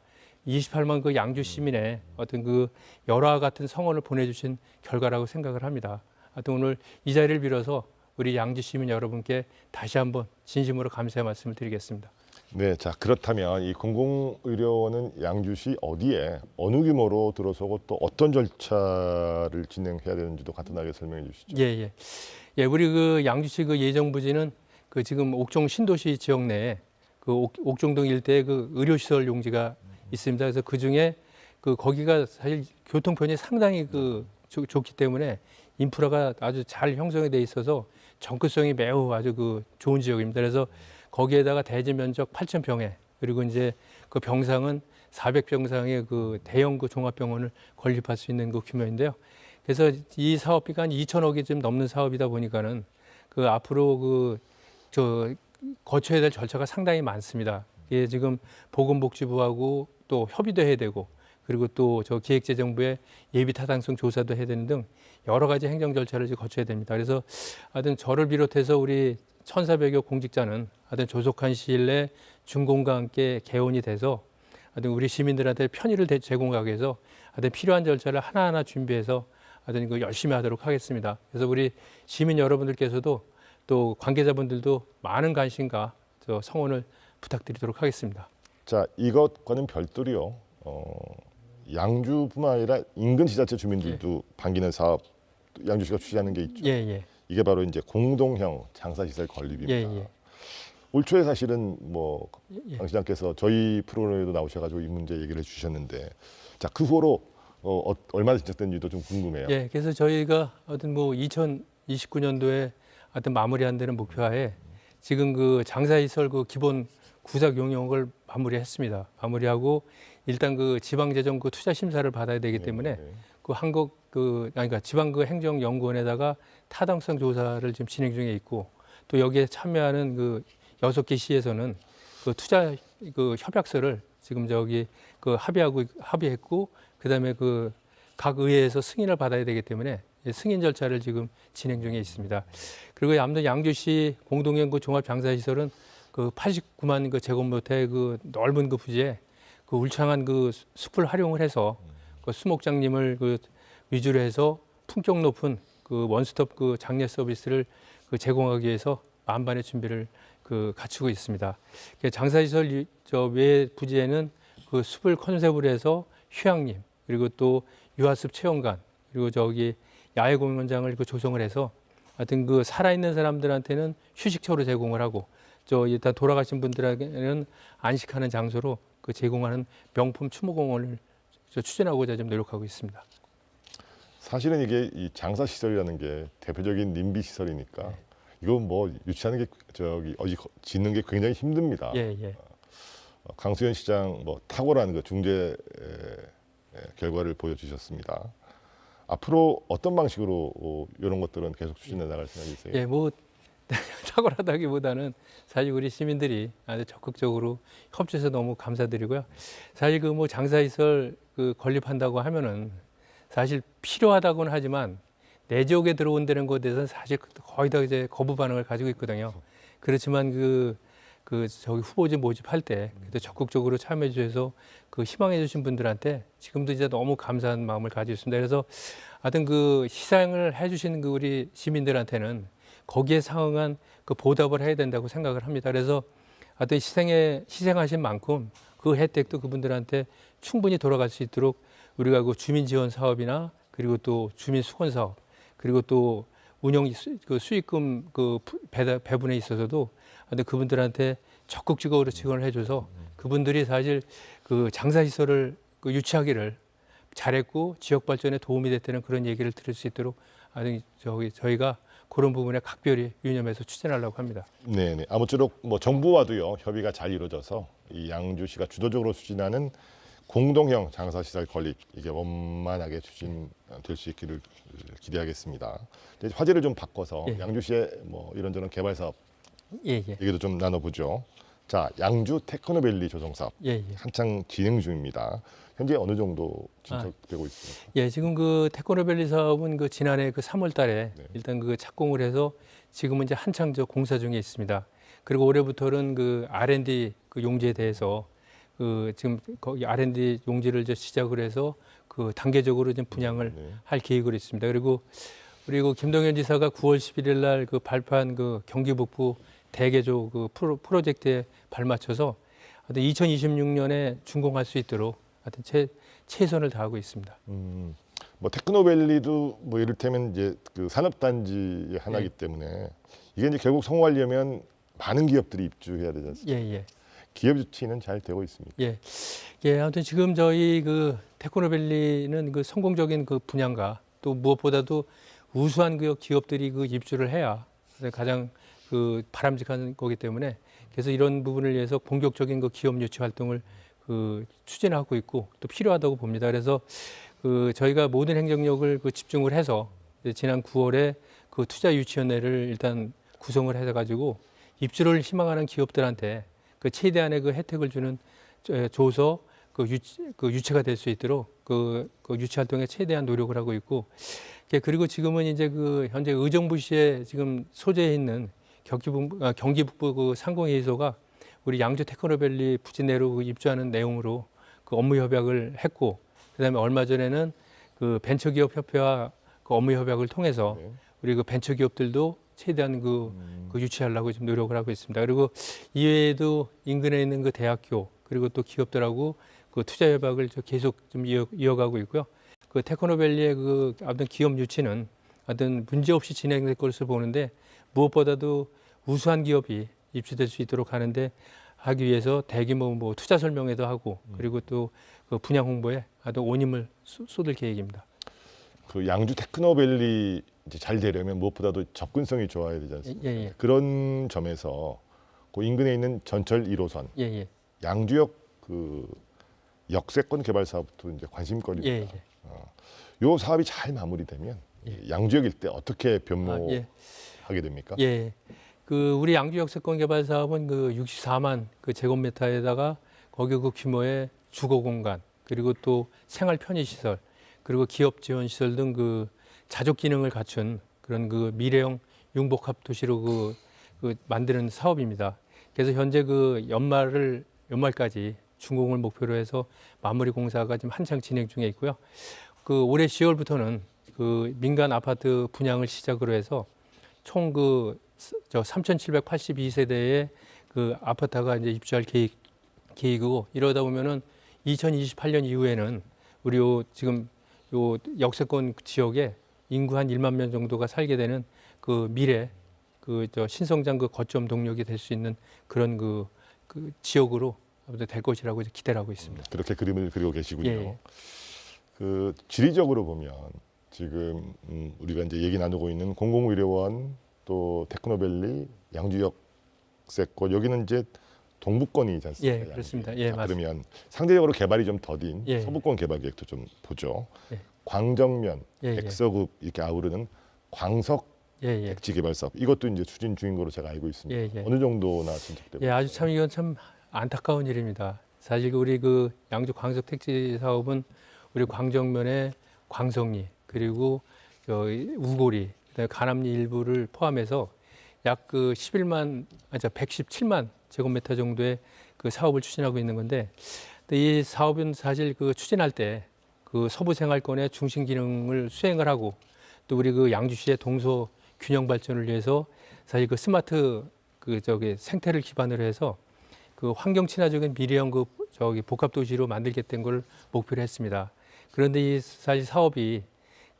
28만 양주 시민의 어떤 열화와 같은 성원을 보내주신 결과라고 생각을 합니다. 하여튼 오늘 이 자리를 빌어서 우리 양주 시민 여러분께 다시 한번 진심으로 감사의 말씀을 드리겠습니다. 네, 자 그렇다면 이 공공의료원은 양주시 어디에 어느 규모로 들어서고 또 어떤 절차를 진행해야 되는지도 간단하게 설명해 주시죠. 예. 우리 양주시 예정 부지는 지금 옥정 신도시 지역 내에 옥정동 일대에 의료시설 용지가 있습니다. 그래서 그 중에 거기가 사실 교통편이 상당히 좋기 때문에 인프라가 아주 잘 형성이 돼 있어서 접근성이 매우 아주 좋은 지역입니다. 그래서 거기에다가 대지 면적 8,000평에 그리고 이제 병상은 400병상의 대형 종합병원을 건립할 수 있는 규모인데요. 그래서 이 사업비가 한 2천억이 좀 넘는 사업이다 보니까는 앞으로 거쳐야 될 절차가 상당히 많습니다. 이게 지금 보건복지부하고 또 협의도 해야 되고 그리고 또 기획재정부의 예비타당성 조사도 해야 되는 등 여러 가지 행정 절차를 거쳐야 됩니다. 그래서 하여튼 저를 비롯해서 우리 1,400여 공직자는 하여튼 조속한 시일 내 준공과 함께 개원이 돼서 하여튼 우리 시민들한테 편의를 제공하기 위해서 하여튼 필요한 절차를 하나하나 준비해서 하여튼 열심히 하도록 하겠습니다. 그래서 우리 시민 여러분들께서도 또 관계자분들도 많은 관심과 성원을 부탁드리도록 하겠습니다. 자, 이것과는 별도로요. 양주뿐만 아니라 인근 지자체 주민들도 반기는 사업 양주시가 추진하는 게 있죠. 예. 이게 바로 이제 공동형 장사시설 건립입니다. 예. 올 초에 사실은 강 시장께서 저희 프로그램에도 나오셔가지고 이 문제 얘기를 해주셨는데, 자 그 후로 얼마나 진척됐는지도 좀 궁금해요. 예, 그래서 저희가 하여튼 2029년도에 하여튼 마무리한다는 목표하에 지금 장사시설 기본 구작 용역을 마무리했습니다. 마무리하고 일단 지방재정 투자 심사를 받아야 되기 때문에 그러니까 지방 행정연구원에다가 타당성 조사를 지금 진행 중에 있고 또 여기에 참여하는 6개 시에서는 투자 협약서를 지금 합의했고 그다음에 각 의회에서 승인을 받아야 되기 때문에 승인 절차를 지금 진행 중에 있습니다. 그리고 아무튼 양주시 공동형 종합장사시설은 89만 제곱미터의 넓은 부지에 울창한 숲을 활용을 해서 그 수목장님을 그 위주로 해서 품격 높은 그 원스톱 그 장례 서비스를 그 제공하기 위해서 만반의 준비를 그 갖추고 있습니다. 장사시설 저 외 부지에는 그 숲을 컨셉으로 해서 휴양림 그리고 또 유아숲 체험관 그리고 저기 야외 공연장을 그 조성을 해서 하여튼 그 살아있는 사람들한테는 휴식처로 제공을 하고 저 일단 돌아가신 분들에게는 안식하는 장소로 그 제공하는 명품 추모공원을 추진하고자 좀 노력하고 있습니다. 사실은 이게 이 장사 시설이라는 게 대표적인 님비 시설이니까 이건 뭐 유치하는 게 저기 어디 짓는 게 굉장히 힘듭니다. 예, 예. 강수현 시장 뭐 탁월한 그 중재 결과를 보여주셨습니다. 앞으로 어떤 방식으로 이런 것들은 계속 추진해 나갈 생각이세요? 예, 뭐 탁월하다기보다는 사실 우리 시민들이 아주 적극적으로 협조해서 너무 감사드리고요. 사실 그 뭐 장사시설 그 건립한다고 하면은 사실 필요하다고는 하지만 내 지역에 들어온다는 것에 대해서는 사실 거의 다 이제 거부 반응을 가지고 있거든요. 그렇지만 저기 후보지 모집할 때 그래도 적극적으로 참여해 주셔서 그 희망해 주신 분들한테 지금도 이제 너무 감사한 마음을 가지고 있습니다. 그래서 하여튼 그 희생을 해 주신 그 우리 시민들한테는 거기에 상응한 그 보답을 해야 된다고 생각을 합니다. 그래서 하여튼 희생하신 만큼 그 혜택도 그분들한테 충분히 돌아갈 수 있도록 우리가 그 주민 지원 사업이나 그리고 또 주민 수건 사업 그리고 또 운영 그 수익금 그 배분에 있어서도 하여튼 그분들한테 적극적으로 지원을 해줘서 그분들이 사실 그 장사시설을 그 유치하기를 잘했고 지역 발전에 도움이 됐다는 그런 얘기를 들을 수 있도록 아주 저희가 그런 부분에 각별히 유념해서 추진하려고 합니다. 네, 아무쪼록 뭐 정부와도요 협의가 잘 이루어져서 이 양주시가 주도적으로 추진하는 공동형 장사시설 건립 이게 원만하게 추진될 수 있기를 기대하겠습니다. 화제를 좀 바꿔서 양주시의 뭐 이런저런 개발 사업 얘기도 좀 나눠보죠. 자, 양주 테크노밸리 조성 사업 한창 진행 중입니다. 현재 어느 정도 진척되고 있습니까? 예, 지금 그 테크노밸리 사업은 그 지난해 그 3월달에 일단 그 착공을 해서 지금은 이제 한창 저 공사 중에 있습니다. 그리고 올해부터는 그 R&D 그 용지에 대해서 그 지금 거기 R&D 용지를 이제 시작을 해서 그 단계적으로 좀 분양을 할 계획으로 있습니다. 그리고 김동연 지사가 9월 11일 날 그 발표한 그 경기 북부 대개조 그 프로젝트에 발맞춰서 2026년에 준공할 수 있도록 하여튼 최선을 다하고 있습니다. 뭐 테크노밸리도 뭐 이를테면 이제 그 산업단지의 하나이기 때문에 이게 이제 결국 성공하려면 많은 기업들이 입주해야 되지 않습니까? 기업 유치는 잘 되고 있습니다. 아무튼 지금 저희 그 테크노밸리는 그 성공적인 그 분양가 또 무엇보다도 우수한 그 기업들이 그 입주를 해야 가장 그 바람직한 거기 때문에 그래서 이런 부분을 위해서 본격적인 그 기업 유치 활동을 그 추진하고 있고 또 필요하다고 봅니다. 그래서 그 저희가 모든 행정력을 그 집중을 해서 지난 9월에 그 투자유치위원회를 일단 구성을 해가지고 입주를 희망하는 기업들한테 그 최대한의 그 혜택을 줘서 그 유치가 될 수 있도록 그 유치 활동에 최대한 노력을 하고 있고 그리고 지금은 이제 그 현재 의정부시에 지금 소재해 있는 경기 북부 그 상공회의소가 우리 양주 테크노밸리 부지 내로 그 입주하는 내용으로 그 업무 협약을 했고 그다음에 얼마 전에는 그 벤처기업 협회와 그 업무 협약을 통해서 우리 그 벤처기업들도 최대한 그 유치하려고 지금 노력을 하고 있습니다. 그리고 이외에도 인근에 있는 그 대학교 그리고 또 기업들하고 그 투자 협약을 계속 좀 이어가고 있고요. 그 테크노밸리의 그 아무튼 기업 유치는 아무튼 문제 없이 진행될 것으로 보는데 무엇보다도 우수한 기업이 입주될 수 있도록 하기 위해서 대규모 뭐 투자 설명회도 하고 그리고 또 그 분양 홍보에 아주 온 힘을 쏟을 계획입니다. 그 양주 테크노밸리 이제 잘 되려면 무엇보다도 접근성이 좋아야 되지 않습니까? 그런 점에서 그 인근에 있는 전철 1호선, 양주역 그 역세권 개발 사업도 이제 관심거리입니다. 요 사업이 잘 마무리되면 양주역 일대 어떻게 변모하게 됩니까? 그 우리 양주 역세권 개발 사업은 그 64만 그 제곱미터에다가 거기 그 규모의 주거 공간 그리고 또 생활 편의 시설 그리고 기업 지원 시설 등 그 자족 기능을 갖춘 그런 그 미래형 융복합 도시로 그 만드는 사업입니다. 그래서 현재 그 연말까지 준공을 목표로 해서 마무리 공사가 지금 한창 진행 중에 있고요. 그 올해 10월부터는 그 민간 아파트 분양을 시작으로 해서 총 그 3,782세대의 그 아파트가 이제 입주할 계획이고, 이러다 보면은 2028년 이후에는 우리 지금 요 역세권 지역에 인구 한 1만 명 정도가 살게 되는 그 미래 신성장 그 거점 동력이 될 수 있는 그런 그 지역으로 될 것이라고 이제 기대를 하고 있습니다. 그렇게 그림을 그리고 계시군요. 예. 그 지리적으로 보면 지금 우리가 이제 얘기 나누고 있는 공공의료원, 또 테크노밸리, 양주역세권, 여기는 이제 동부권이지 않습니까? 예, 그렇습니다. 예, 맞습니다. 그러면 상대적으로 개발이 좀 더딘 예. 서부권 개발 계획도 좀 보죠. 예. 광정면, 예, 예. 엑서급 이렇게 아우르는 광석 택지 개발 사업, 이것도 이제 추진 중인 거로 제가 알고 있습니다. 예, 예. 어느 정도나 진척되고? 예, 아주 참 이건 참 안타까운 일입니다. 사실 우리 그 양주 광석 택지 사업은 우리 광정면의 광석리, 그리고 우고리, 그다음에 가남리 일부를 포함해서 약 그 117만 제곱미터 정도의 그 사업을 추진하고 있는 건데, 이 사업은 사실 그 추진할 때 그 서부 생활권의 중심 기능을 수행을 하고, 또 우리 그 양주시의 동서 균형 발전을 위해서 사실 그 스마트 생태를 기반으로 해서 그 환경 친화적인 미래형 복합 도시로 만들겠다는 걸 목표로 했습니다. 그런데 이 사실 사업이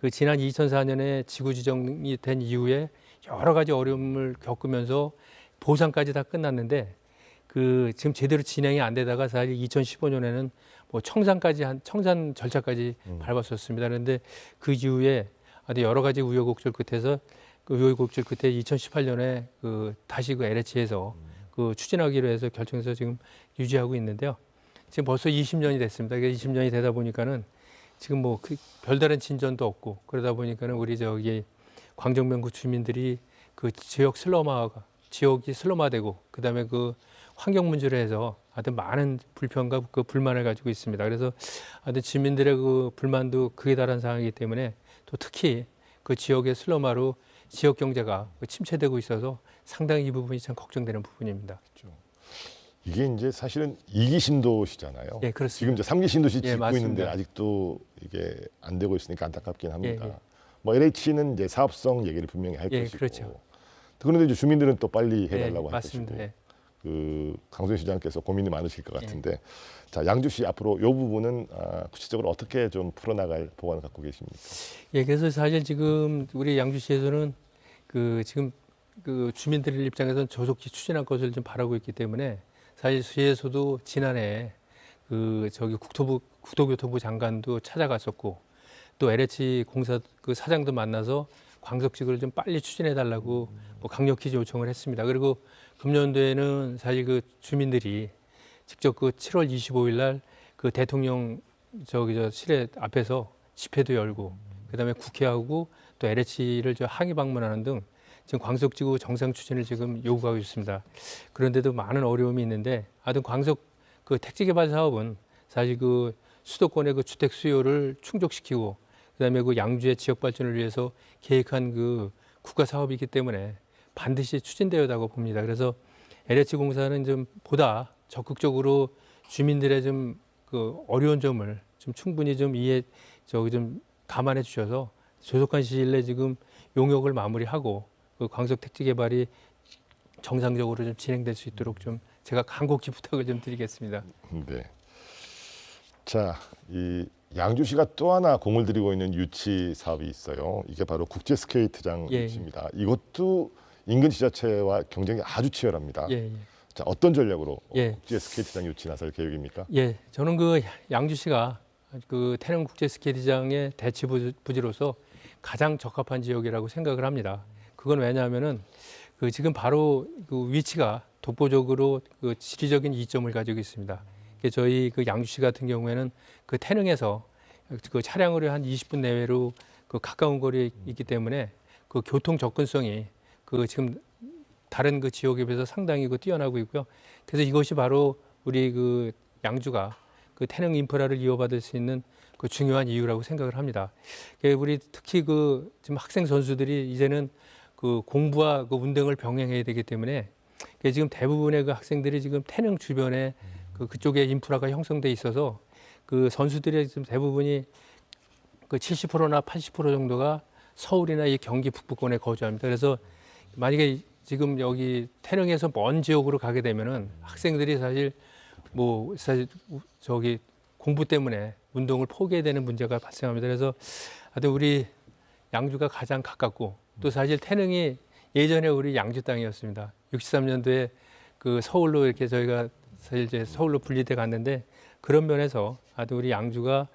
그 지난 2004년에 지구 지정이 된 이후에 여러 가지 어려움을 겪으면서 보상까지 다 끝났는데, 그 지금 제대로 진행이 안 되다가 사실 2015년에는 뭐 청산 절차까지 밟았었습니다. 그런데 그 이후에 아주 여러 가지 우여곡절 끝에 2018년에 다시 LH에서 추진하기로 해서 결정해서 지금 유지하고 있는데요. 지금 벌써 20년이 됐습니다. 20년이 되다 보니까는 지금 뭐 별다른 진전도 없고, 그러다 보니까는 우리 광정면구 주민들이 그 지역이 슬럼화되고, 그다음에 그 환경 문제로 해서 아주 많은 불편과 그 불만을 가지고 있습니다. 그래서 아주 주민들의 그 불만도 극에 달한 상황이기 때문에, 또 특히 그 지역의 슬럼화로 지역 경제가 침체되고 있어서 상당히 이 부분이 참 걱정되는 부분입니다. 그렇죠. 이게 이제 사실은 2기 신도시잖아요. 예, 그렇습니다. 지금 이제 3기 신도시 짓고 맞습니다. 있는데 아직도 이게 안 되고 있으니까 안타깝긴 합니다. 예, 예. 뭐 LH는 이제 사업성 얘기를 분명히 할 것이고, 그렇죠. 그런데 이제 주민들은 또 빨리 해달라고 할 맞습니다. 것이고, 그 강소연 시장께서 고민이 많으실 것 같은데, 자, 양주시 앞으로 이 부분은 구체적으로 어떻게 좀 풀어나갈 보관을 갖고 계십니까? 예, 그래서 사실 지금 우리 양주시에서는 지금 주민들 입장에서는 조속히 추진할 것을 좀 바라고 있기 때문에, 사실 시에서도 지난해 국토교통부 장관도 찾아갔었고, 또 LH 공사 사장도 만나서 광석직을 좀 빨리 추진해 달라고 강력히 요청을 했습니다. 그리고 금년도에는 사실 주민들이 직접 7월 25일 날 대통령 실내 앞에서 집회도 열고, 그다음에 국회하고 또 LH를 항의 방문하는 등 지금 광석지구 정상 추진을 지금 요구하고 있습니다. 그런데도 많은 어려움이 있는데, 하여튼 광석 택지 개발 사업은 사실 수도권의 주택 수요를 충족시키고, 그다음에 양주의 지역 발전을 위해서 계획한 국가 사업이기 때문에 반드시 추진되어야다고 봅니다. 그래서 LH 공사는 좀 보다 적극적으로 주민들의 좀 어려운 점을 좀 충분히 좀 감안해 주셔서 조속한 시일 내에 지금 용역을 마무리하고 광석 택지 개발이 정상적으로 좀 진행될 수 있도록 좀 제가 간곡히 부탁을 좀 드리겠습니다. 네. 자, 이 양주시가 또 하나 공을 들이고 있는 유치 사업이 있어요. 이게 바로 국제 스케이트장 유치입니다. 이것도 인근 지자체와 경쟁이 아주 치열합니다. 자, 어떤 전략으로 국제 스케이트장 유치 나설 계획입니까? 예, 저는 양주시가 태릉 국제 스케이트장의 대치 부지로서 가장 적합한 지역이라고 생각을 합니다. 그건 왜냐하면은 지금 바로 위치가 독보적으로 지리적인 이점을 가지고 있습니다. 저희 양주시 같은 경우에는 태릉에서 차량으로 한 20분 내외로 가까운 거리에 있기 때문에 교통 접근성이 지금 다른 지역에 비해서 상당히 뛰어나고 있고요. 그래서 이것이 바로 우리 양주가 태릉 인프라를 이어받을 수 있는 중요한 이유라고 생각을 합니다. 우리 특히 지금 학생 선수들이 이제는 공부와 운동을 병행해야 되기 때문에 지금 대부분의 학생들이 지금 태릉 주변에 그쪽에 인프라가 형성돼 있어서 그 선수들의 지금 대부분이 그 70%나 80% 정도가 서울이나 이 경기 북부권에 거주합니다. 그래서 만약에 지금 여기 태릉에서 먼 지역으로 가게 되면은 학생들이 사실 저기 공부 때문에 운동을 포기해야 되는 문제가 발생합니다. 그래서 하여튼 우리 양주가 가장 가깝고 또 사실 태릉이 예전에 우리 양주 땅이었습니다. 63년도에 그 서울로 이렇게 저희가 사실 이제 서울로 분리돼 갔는데 그런 면에서 하여튼 우리 양주가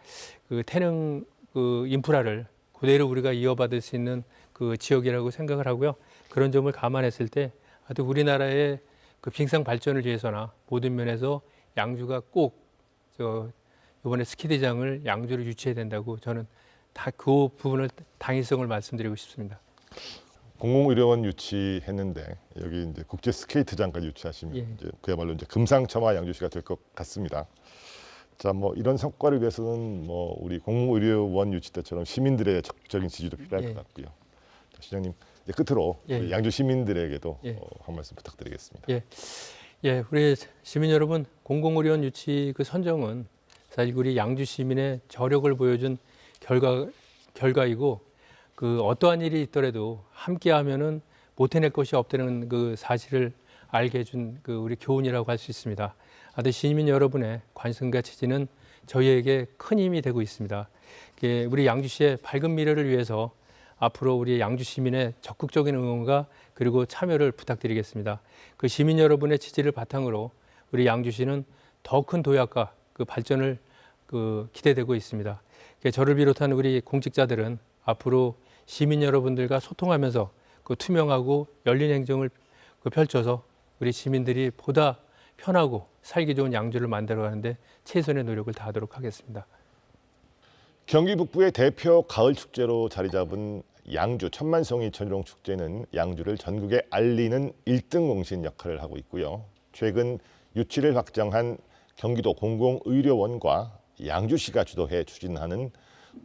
그 태릉 그 인프라를 그대로 우리가 이어받을 수 있는 그 지역이라고 생각을 하고요. 그런 점을 감안했을 때 하여튼 우리나라의 그 빙상 발전을 위해서나 모든 면에서 양주가 꼭 이번에 스키대장을 양주를 유치해야 된다고 저는 다 그 부분을 당위성을 말씀드리고 싶습니다. 공공의료원 유치했는데 여기 이제 국제 스케이트장까지 유치하시면 이제 그야말로 이제 금상첨화 양주시가 될 것 같습니다. 자, 뭐 이런 성과를 위해서는 뭐 우리 공공의료원 유치 때처럼 시민들의 적극적인 지지도 필요할 것 같고요. 자, 시장님 이제 끝으로 우리 양주 시민들에게도 한 말씀 부탁드리겠습니다. 우리 시민 여러분, 공공의료원 유치 그 선정은 사실 우리 양주 시민의 저력을 보여준 결과이고 그 어떠한 일이 있더라도 함께하면은 못 해낼 것이 없다는 그 사실을 알게 해준 그 우리 교훈이라고 할 수 있습니다. 하여튼 시민 여러분의 관심과 지지는 저희에게 큰 힘이 되고 있습니다. 우리 양주시의 밝은 미래를 위해서 앞으로 우리 양주 시민의 적극적인 응원과 그리고 참여를 부탁드리겠습니다. 그 시민 여러분의 지지를 바탕으로 우리 양주시는 더 큰 도약과 그 발전을 기대되고 있습니다. 저를 비롯한 우리 공직자들은 앞으로 시민 여러분들과 소통하면서 그 투명하고 열린 행정을 펼쳐서 우리 시민들이 보다 편하고 살기 좋은 양주를 만들어가는데 최선의 노력을 다하도록 하겠습니다. 경기 북부의 대표 가을 축제로 자리 잡은 양주 천만송이 천일홍 축제는 양주를 전국에 알리는 1등 공신 역할을 하고 있고요. 최근 유치를 확정한 경기도 공공의료원과 양주시가 주도해 추진하는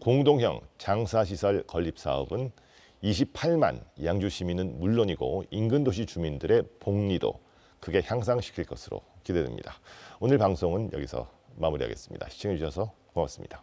공동형 장사시설 건립 사업은 28만 양주 시민은 물론이고 인근 도시 주민들의 복리도 크게 향상시킬 것으로 기대됩니다. 오늘 방송은 여기서 마무리하겠습니다. 시청해 주셔서 고맙습니다.